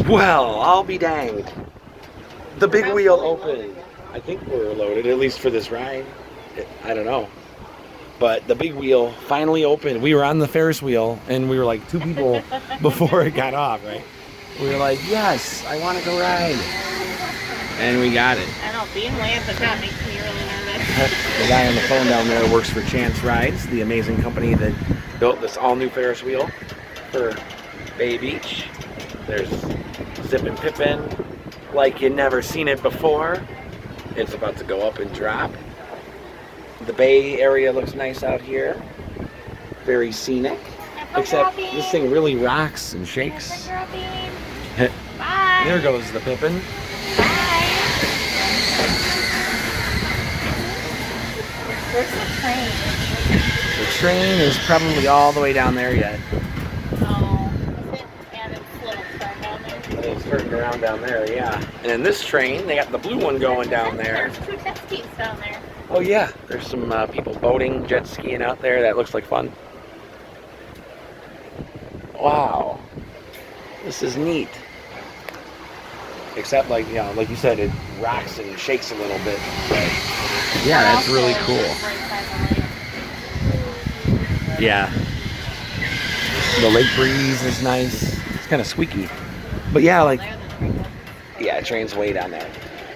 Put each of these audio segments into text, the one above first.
Well, I'll be danged. The big wheel opened. I think we're loaded, at least for this ride. I don't know. But the big wheel finally opened. We were on the Ferris wheel, and we were like 2 people before it got off, right? We were like, yes, I want to go ride. And we got it. I know, being way at the top makes me really nervous. The guy on the phone down there works for Chance Rides, the amazing company that built this all-new Ferris wheel for Bay Beach. There's Zip and Pippin, like you've never seen it before. It's about to go up and drop. The Bay area looks nice out here. Very scenic. Except this thing really rocks and shakes. Bye. There goes the Pippin. Where's the train? The train is probably all the way down there yet. Oh, is it? And it's a little turn down there. It's turning around down there, yeah. And in this train, they got the blue one going down there. There's 2 jet skis down there. Oh yeah, there's some people boating, jet skiing out there. That looks like fun. Wow, this is neat. Except, like, you know, like you said, it rocks and shakes a little bit. But yeah, that's really cool. Yeah, the lake breeze is nice. It's kind of squeaky, but yeah, like, yeah, train's way down there.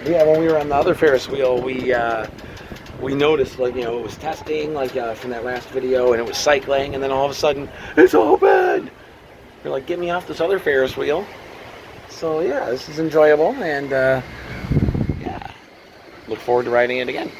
But yeah, when we were on the other Ferris wheel, we noticed, like, you know, it was testing, like, from that last video, and it was cycling, and then all of a sudden, it's open! You're like, get me off this other Ferris wheel. So, yeah, this is enjoyable, and, yeah, look forward to riding it again.